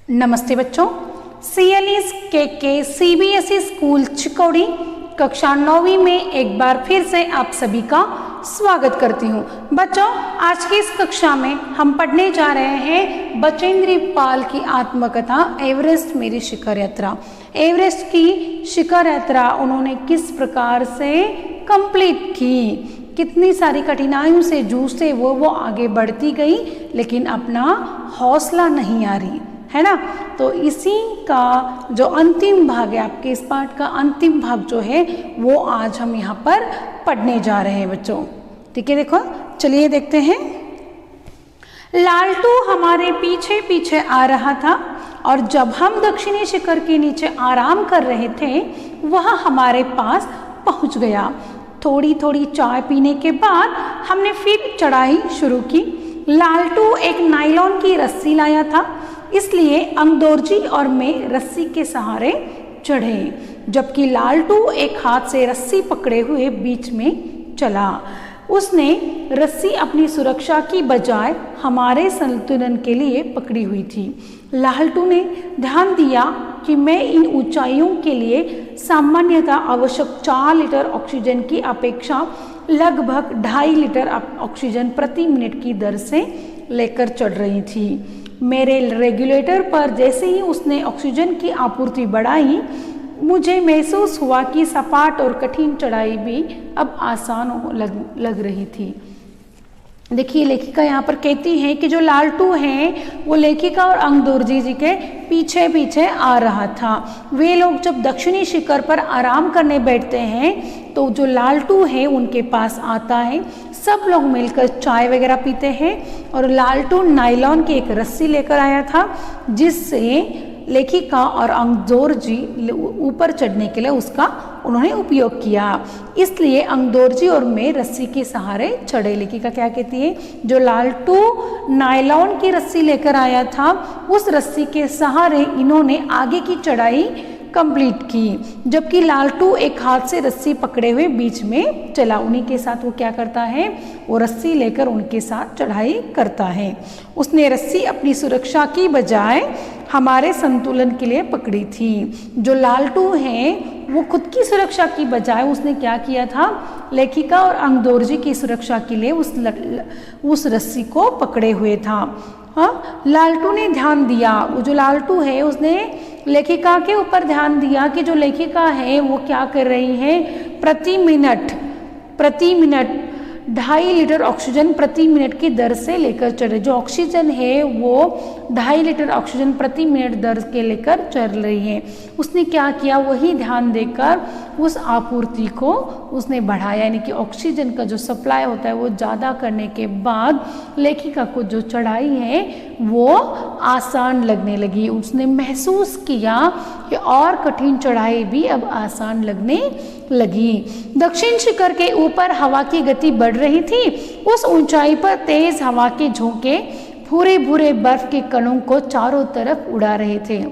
नमस्ते बच्चों, CLE's के CBSE स्कूल चिकोड़ी कक्षा 9वीं में एक बार फिर से आप सभी का स्वागत करती हूँ। बच्चों, आज की इस कक्षा में हम पढ़ने जा रहे हैं बचेंद्री पाल की आत्मकथा एवरेस्ट मेरी शिखर यात्रा। एवरेस्ट की शिखर यात्रा उन्होंने किस प्रकार से कंप्लीट की, कितनी सारी कठिनाइयों से जूझते वो आगे बढ़ती गई, लेकिन अपना हौसला नहीं आ रही है ना। तो इसी का जो अंतिम भाग है, आपके इस पाठ का अंतिम भाग जो है वो आज हम यहाँ पर पढ़ने जा रहे हैं बच्चों। ठीक है, देखो चलिए देखते हैं। लालटू हमारे पीछे पीछे आ रहा था और जब हम दक्षिणी शिखर के नीचे आराम कर रहे थे वह हमारे पास पहुंच गया। थोड़ी थोड़ी चाय पीने के बाद हमने फिर चढ़ाई शुरू की। लालटू एक नायलॉन की रस्सी लाया था, इसलिए अंगदोरजी और मैं रस्सी के सहारे चढ़े, जबकि लालटू एक हाथ से रस्सी पकड़े हुए बीच में चला। उसने रस्सी अपनी सुरक्षा की बजाय हमारे संतुलन के लिए पकड़ी हुई थी। लालटू ने ध्यान दिया कि मैं इन ऊंचाइयों के लिए सामान्यतः आवश्यक 4 लीटर ऑक्सीजन की अपेक्षा लगभग 2.5 लीटर ऑक्सीजन प्रति मिनट की दर से लेकर चढ़ रही थी। मेरे रेगुलेटर पर जैसे ही उसने ऑक्सीजन की आपूर्ति बढ़ाई, मुझे महसूस हुआ कि सपाट और कठिन चढ़ाई भी अब आसान लग रही थी। देखिए, लेखिका यहाँ पर कहती है कि जो लालटू हैं वो लेखिका और अंगदोरजी जी के पीछे पीछे आ रहा था। वे लोग जब दक्षिणी शिखर पर आराम करने बैठते हैं तो जो लालटू है उनके पास आता है। सब लोग मिलकर चाय वगैरह पीते हैं और लालटू नायलॉन की एक रस्सी लेकर आया था, जिससे लेखिका और अंगदोरजी ऊपर चढ़ने के लिए उसका उन्होंने उपयोग किया। इसलिए अंगदोरजी और मैं रस्सी के सहारे चढ़े। लेखिका क्या कहती है, जो लालटू नायलॉन की रस्सी लेकर आया था उस रस्सी के सहारे इन्होंने आगे की चढ़ाई कंप्लीट की, जबकि लालटू एक हाथ से रस्सी पकड़े हुए बीच में चला। उन्हीं के साथ वो क्या करता है, वो रस्सी लेकर उनके साथ चढ़ाई करता है। उसने रस्सी अपनी सुरक्षा की बजाय हमारे संतुलन के लिए पकड़ी थी। जो लालटू हैं वो खुद की सुरक्षा की बजाय उसने क्या किया था, लेखिका और अंगदोरजी की सुरक्षा के लिए उस रस्सी को पकड़े हुए था। हाँ, लालटू ने ध्यान दिया, वो जो लालटू है उसने लेखिका के ऊपर ध्यान दिया कि जो लेखिका है वो क्या कर रही है, प्रति मिनट 2.5 लीटर ऑक्सीजन प्रति मिनट की दर से लेकर चल रही। जो ऑक्सीजन है वो 2.5 लीटर ऑक्सीजन प्रति मिनट दर के लेकर चल रही है। उसने क्या किया, वही ध्यान देकर उस आपूर्ति को उसने बढ़ाया, यानी कि ऑक्सीजन का जो सप्लाई होता है वो ज़्यादा करने के बाद लेखिका को जो चढ़ाई है वो आसान लगने लगी। उसने महसूस किया कि और कठिन चढ़ाई भी अब आसान लगने लगी। दक्षिण शिखर के ऊपर हवा की गति बढ़ रही थी। उस ऊंचाई पर तेज हवा के झोंके भूरे भूरे बर्फ के कणों को चारों तरफ उड़ा रहे थे,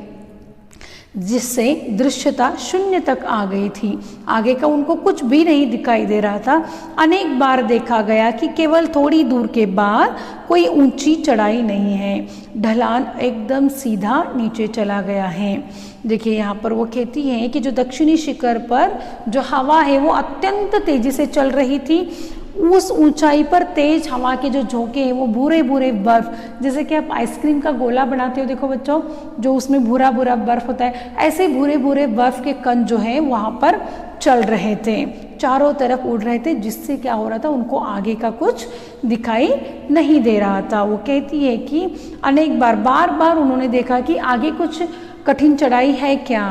जिससे दृश्यता शून्य तक आ गई थी। आगे का उनको कुछ भी नहीं दिखाई दे रहा था। अनेक बार देखा गया कि केवल थोड़ी दूर के बाद कोई ऊंची चढ़ाई नहीं है, ढलान एकदम सीधा नीचे चला गया है। देखिए, यहाँ पर वो कहती है कि जो दक्षिणी शिखर पर जो हवा है वो अत्यंत तेजी से चल रही थी। उस ऊंचाई पर तेज हवा के जो झोंके हैं वो भूरे भूरे बर्फ, जैसे कि आप आइसक्रीम का गोला बनाते हो, देखो बच्चों, जो उसमें भूरा भूरा बर्फ होता है, ऐसे भूरे भूरे बर्फ के कण जो है वहाँ पर चल रहे थे, चारों तरफ उड़ रहे थे, जिससे क्या हो रहा था, उनको आगे का कुछ दिखाई नहीं दे रहा था। वो कहती है कि अनेक बार बार उन्होंने देखा कि आगे कुछ कठिन चढ़ाई है क्या।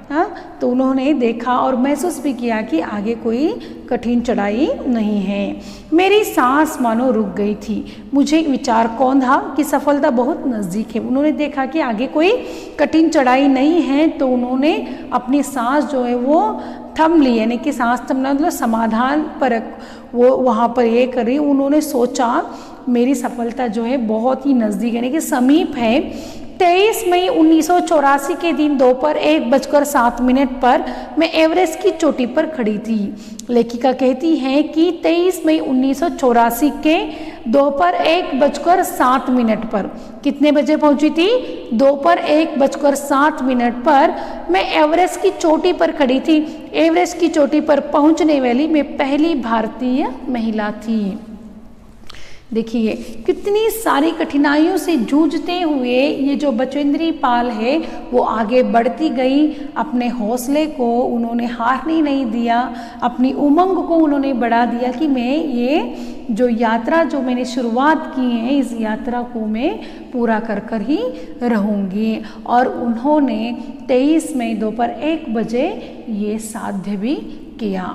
हाँ, तो उन्होंने देखा और महसूस भी किया कि आगे कोई कठिन चढ़ाई नहीं है। मेरी सांस मानो रुक गई थी। मुझे एक विचार कौन था कि सफलता बहुत नज़दीक है। उन्होंने देखा कि आगे कोई कठिन चढ़ाई नहीं है, तो उन्होंने अपनी सांस जो है वो थम ली, यानी कि सांस थमना मतलब समाधान परक वो वहाँ पर ये कर रही। उन्होंने सोचा मेरी सफलता जो है बहुत ही नज़दीक, यानी कि समीप है, 23 मई 1984 के दिन दोपहर 1:07 पर मैं एवरेस्ट की चोटी पर खड़ी थी। लेखिका कहती है कि 23 मई 1984 के दोपहर 1:07 पर कितने बजे पहुंची थी? दोपहर 1:07 पर मैं एवरेस्ट की चोटी पर खड़ी थी। एवरेस्ट की चोटी पर पहुंचने वाली मैं पहली भारतीय महिला थी। देखिए कितनी सारी कठिनाइयों से जूझते हुए ये जो बचेंद्री पाल है वो आगे बढ़ती गई। अपने हौसले को उन्होंने हारने नहीं दिया, अपनी उमंग को उन्होंने बढ़ा दिया कि मैं ये जो यात्रा जो मैंने शुरुआत की है इस यात्रा को मैं पूरा कर कर ही रहूँगी। और उन्होंने 23 मई दोपहर 1 बजे ये साध्य भी किया,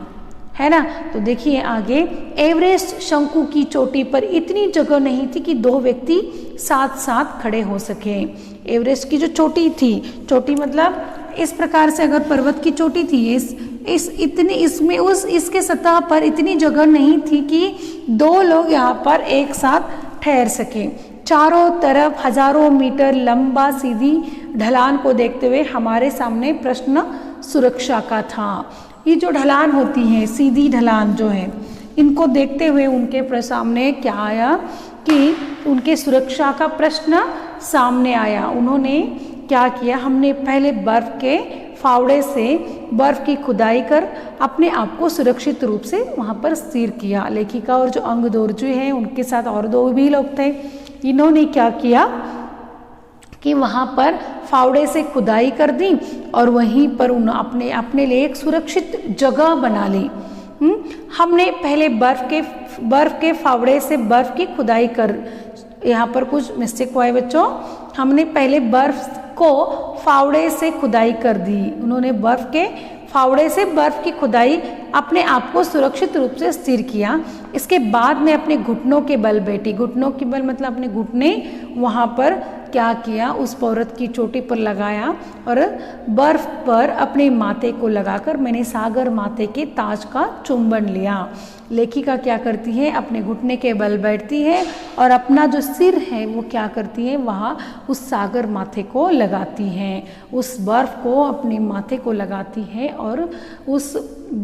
है ना। तो देखिए आगे, एवरेस्ट शंकु की चोटी पर इतनी जगह नहीं थी कि 2 व्यक्ति साथ साथ खड़े हो सके। एवरेस्ट की जो चोटी थी, चोटी मतलब इस प्रकार से अगर पर्वत की चोटी थी, इसके सतह पर इतनी जगह नहीं थी कि 2 लोग यहाँ पर एक साथ ठहर सके। चारों तरफ हजारों मीटर लंबा सीधी ढलान को देखते हुए हमारे सामने प्रश्न सुरक्षा का था। ये जो ढलान होती है, सीधी ढलान जो है, इनको देखते हुए उनके सामने क्या आया कि उनके सुरक्षा का प्रश्न सामने आया। उन्होंने क्या किया, हमने पहले बर्फ़ के फावड़े से बर्फ़ की खुदाई कर अपने आप को सुरक्षित रूप से वहाँ पर स्थिर किया। लेखिका और जो अंगदोर्जी हैं उनके साथ और 2 भी लोग थे। इन्होंने क्या किया कि वहाँ पर फावड़े से खुदाई कर दी और वहीं पर उन्होंने अपने लिए एक सुरक्षित जगह बना ली। हमने पहले बर्फ़ के फावड़े से बर्फ़ की खुदाई कर, यहाँ पर कुछ मिस्टेक हुआ है बच्चों, हमने पहले बर्फ़ को फावड़े से खुदाई कर दी। उन्होंने बर्फ़ के फावड़े से बर्फ़ की खुदाई अपने आप को सुरक्षित रूप से स्थिर किया। इसके बाद में अपने घुटनों के बल बैठी। घुटनों के बल मतलब अपने घुटने वहाँ पर क्या किया, उस पर्वत की चोटी पर लगाया और बर्फ़ पर अपने माथे को लगाकर मैंने सागर माथे के ताज का चुंबन लिया। लेखिका क्या करती है, अपने घुटने के बल बैठती है और अपना जो सिर है वो क्या करती है, वहाँ उस सागर माथे को लगाती हैं, उस बर्फ़ को अपने माथे को लगाती है और उस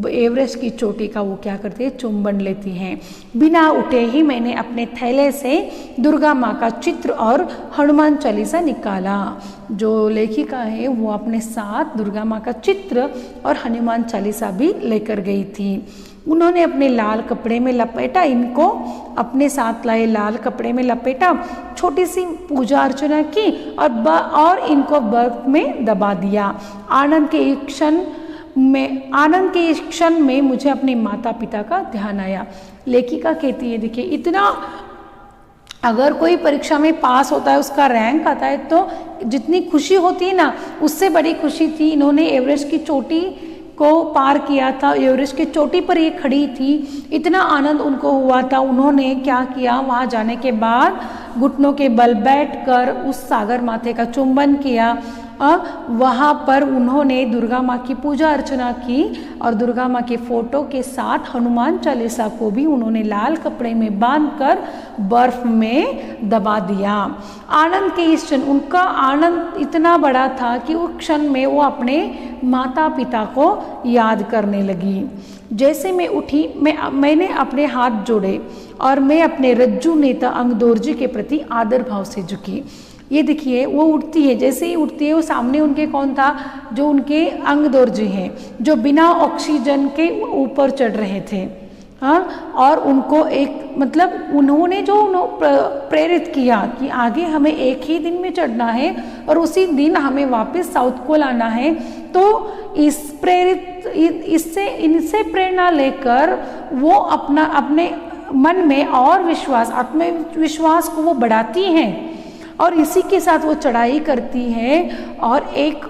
एवरेस्ट की चोटी का वो क्या करती है, चुंबन लेती हैं। बिना उठे ही मैंने अपने थैले से दुर्गा माँ का चित्र और हनुमान चालीसा निकाला। जो लेखिका है वो अपने साथ दुर्गा माँ का चित्र और हनुमान चालीसा भी लेकर गई थी। उन्होंने अपने लाल कपड़े में लपेटा, इनको अपने साथ लाए लाल कपड़े में लपेटा, छोटी सी पूजा अर्चना की और इनको बर्फ में दबा दिया। आनंद के इस क्षण में मुझे अपने माता पिता का ध्यान आया। लेखिका कहती है, देखिए इतना, अगर कोई परीक्षा में पास होता है, उसका रैंक आता है, तो जितनी खुशी होती है ना, उससे बड़ी खुशी थी। इन्होंने एवरेस्ट की चोटी को पार किया था, एवरेस्ट की चोटी पर ये खड़ी थी, इतना आनंद उनको हुआ था। उन्होंने क्या किया, वहाँ जाने के बाद घुटनों के बल बैठकर उस सागर माथे का चुंबन किया। वहाँ पर उन्होंने दुर्गा माँ की पूजा अर्चना की और दुर्गा माँ के फोटो के साथ हनुमान चालीसा को भी उन्होंने लाल कपड़े में बांधकर बर्फ में दबा दिया। आनंद के इस क्षण, उनका आनंद इतना बड़ा था कि उस क्षण में वो अपने माता पिता को याद करने लगी। जैसे मैं उठी, मैंने अपने हाथ जोड़े और मैं अपने रज्जू नेता अंगदोर्जी के प्रति आदर भाव से झुकी। ये देखिए वो उठती है, जैसे ही उठती है वो सामने उनके कौन था, जो उनके अंगदोर्जी हैं, जो बिना ऑक्सीजन के ऊपर चढ़ रहे थे। हाँ, और उनको एक मतलब उन्होंने जो प्रेरित किया कि आगे हमें एक ही दिन में चढ़ना है और उसी दिन हमें वापस साउथ पोल आना है। तो इनसे प्रेरणा लेकर वो अपने मन में और आत्मविश्वास को वो बढ़ाती हैं और इसी के साथ वो चढ़ाई करती है। और एक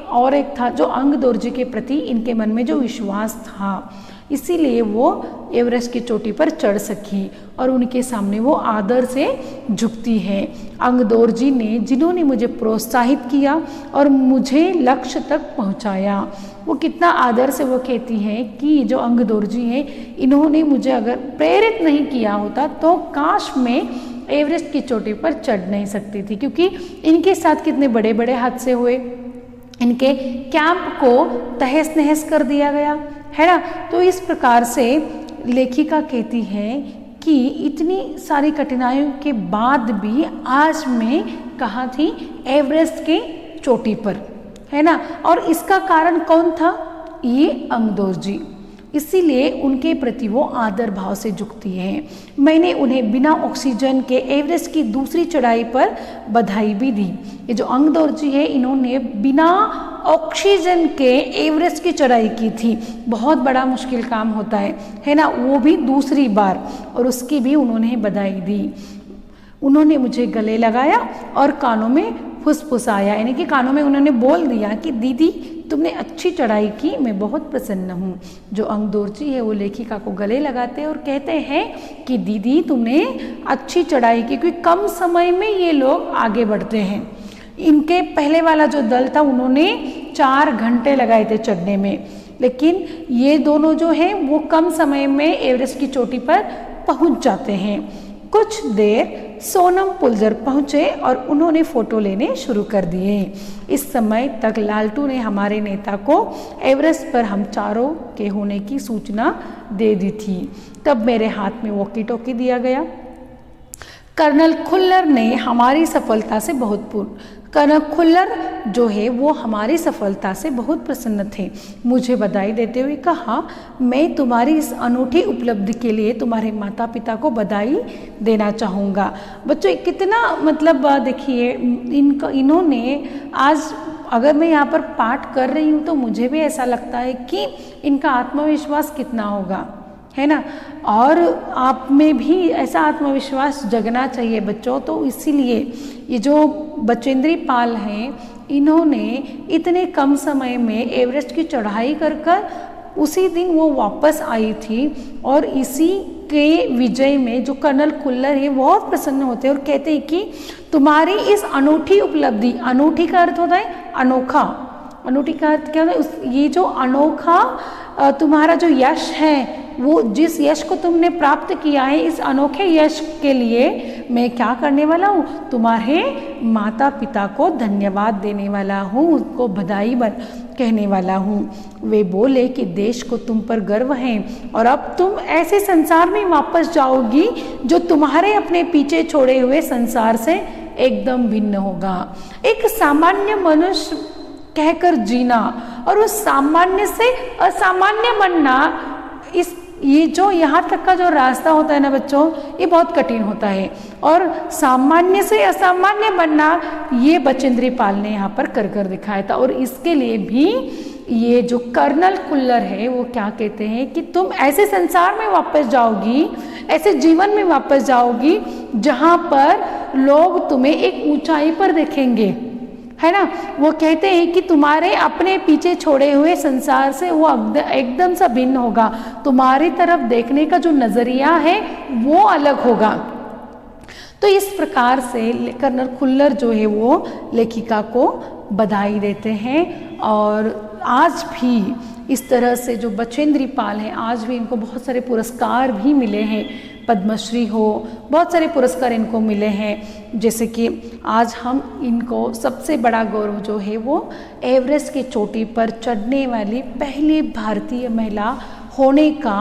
था जो अंगदोर्जी के प्रति इनके मन में जो विश्वास था, इसीलिए वो एवरेस्ट की चोटी पर चढ़ सकी और उनके सामने वो आदर से झुकती है। अंगदोर्जी ने, जिन्होंने मुझे प्रोत्साहित किया और मुझे लक्ष्य तक पहुंचाया। वो कितना आदर से वो कहती है कि जो अंगदोर्जी है, इन्होंने मुझे अगर प्रेरित नहीं किया होता तो काश मैं एवरेस्ट की चोटी पर चढ़ नहीं सकती थी, क्योंकि इनके साथ कितने बड़े बड़े हादसे हुए, इनके कैंप को तहस नहस कर दिया गया, है ना। तो इस प्रकार से लेखिका कहती है कि इतनी सारी कठिनाइयों के बाद भी आज मैं कहाँ थी, एवरेस्ट की चोटी पर, है ना। और इसका कारण कौन था, ये अंगदोर जी, इसीलिए उनके प्रति वो आदर भाव से झुकती हैं। मैंने उन्हें बिना ऑक्सीजन के एवरेस्ट की दूसरी चढ़ाई पर बधाई भी दी। ये जो अंगदोर जी है, इन्होंने बिना ऑक्सीजन के एवरेस्ट की चढ़ाई की थी। बहुत बड़ा मुश्किल काम होता है ना, वो भी दूसरी बार, और उसकी भी उन्होंने बधाई दी। उन्होंने मुझे गले लगाया और कानों में फुसफुसाया, यानी कि कानों में उन्होंने बोल दिया कि दीदी तुमने अच्छी चढ़ाई की, मैं बहुत प्रसन्न हूँ। जो अंगदोर जी है वो लेखिका को गले लगाते हैं और कहते हैं कि दीदी तुमने अच्छी चढ़ाई की, क्योंकि कम समय में ये लोग आगे बढ़ते हैं। इनके पहले वाला जो दल था उन्होंने 4 घंटे लगाए थे चढ़ने में, लेकिन ये दोनों जो हैं वो कम समय में एवरेस्ट की चोटी पर पहुँच जाते हैं। कुछ देर सोनम पुलजर पहुँचे और उन्होंने फ़ोटो लेने शुरू कर दिए। इस समय तक लालटू ने हमारे नेता को एवरेस्ट पर हम चारों के होने की सूचना दे दी थी। तब मेरे हाथ में वॉकी टॉकी दिया गया। कर्नल खुल्लर ने हमारी सफलता से कर्नल खुल्लर जो है वो हमारी सफलता से बहुत प्रसन्न थे। मुझे बधाई देते हुए कहा, मैं तुम्हारी इस अनूठी उपलब्धि के लिए तुम्हारे माता पिता को बधाई देना चाहूँगा। बच्चों कितना मतलब देखिए, इन्होंने आज अगर मैं यहाँ पर पाठ कर रही हूँ तो मुझे भी ऐसा लगता है कि इनका आत्मविश्वास कितना होगा, है ना। और आप में भी ऐसा आत्मविश्वास जगना चाहिए बच्चों। तो इसीलिए ये जो बचेंद्री पाल हैं, इन्होंने इतने कम समय में एवरेस्ट की चढ़ाई कर उसी दिन वो वापस आई थी, और इसी के विजय में जो कर्नल खुल्लर है बहुत प्रसन्न होते हैं और कहते हैं कि तुम्हारी इस अनूठी उपलब्धि, अनूठी का अर्थ होता है अनोखा, अनूठी का अर्थ क्या होता है, ये जो अनोखा तुम्हारा जो यश है, वो जिस यश को तुमने प्राप्त किया है, इस अनोखे यश के लिए मैं क्या करने वाला हूँ, तुम्हारे माता पिता को धन्यवाद देने वाला हूँ, उनको बधाई कहने वाला हूँ। वे बोले कि देश को तुम पर गर्व है और अब तुम ऐसे संसार में वापस जाओगी जो तुम्हारे अपने पीछे छोड़े हुए संसार से एकदम भिन्न होगा। एक सामान्य मनुष्य कहकर जीना और उस सामान्य से असामान्य बनना, ये जो यहाँ तक का जो रास्ता होता है ना बच्चों, ये बहुत कठिन होता है। और सामान्य से असामान्य बनना ये बचेंद्री पाल ने यहाँ पर कर दिखाया था। और इसके लिए भी ये जो कर्नल खुल्लर है वो क्या कहते हैं कि तुम ऐसे संसार में वापस जाओगी, ऐसे जीवन में वापस जाओगी जहाँ पर लोग तुम्हें एक ऊंचाई पर देखेंगे, है ना। वो कहते हैं कि तुम्हारे अपने पीछे छोड़े हुए संसार से वो एकदम सा भिन्न होगा, तुम्हारी तरफ देखने का जो नज़रिया है वो अलग होगा। तो इस प्रकार से कर्नल खुल्लर जो है वो लेखिका को बधाई देते हैं। और आज भी इस तरह से जो बचेंद्री पाल हैं, आज भी इनको बहुत सारे पुरस्कार भी मिले हैं, पद्मश्री हो, बहुत सारे पुरस्कार इनको मिले हैं। जैसे कि आज हम इनको सबसे बड़ा गौरव जो है वो एवरेस्ट की चोटी पर चढ़ने वाली पहली भारतीय महिला होने का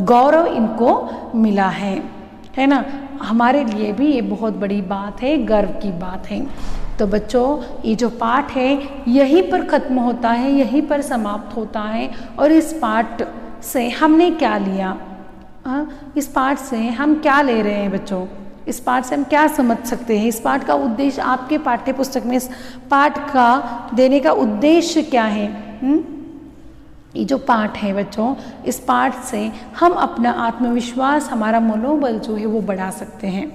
गौरव इनको मिला है ना। हमारे लिए भी ये बहुत बड़ी बात है, गर्व की बात है। तो बच्चों ये जो पाठ है यहीं पर ख़त्म होता है, यहीं पर समाप्त होता है। और इस पाठ से हमने क्या लिया, इस पाठ से हम क्या ले रहे हैं बच्चों, इस पाठ से हम क्या समझ सकते हैं, इस पाठ का उद्देश्य आपके पाठ्य पुस्तक में इस पाठ का देने का उद्देश्य क्या है। ये जो पाठ है बच्चों, इस पाठ से हम अपना आत्मविश्वास, हमारा मनोबल जो है वो बढ़ा सकते हैं,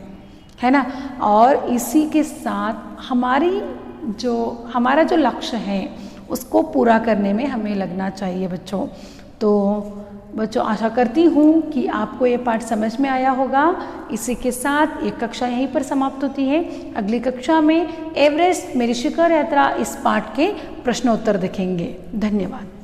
है ना। और इसी के साथ हमारा जो लक्ष्य है उसको पूरा करने में हमें लगना चाहिए बच्चों। तो बच्चों आशा करती हूँ कि आपको ये पाठ समझ में आया होगा। इसी के साथ ये कक्षा यहीं पर समाप्त होती है। अगली कक्षा में एवरेस्ट मेरी शिखर यात्रा इस पाठ के प्रश्नोत्तर देखेंगे। धन्यवाद।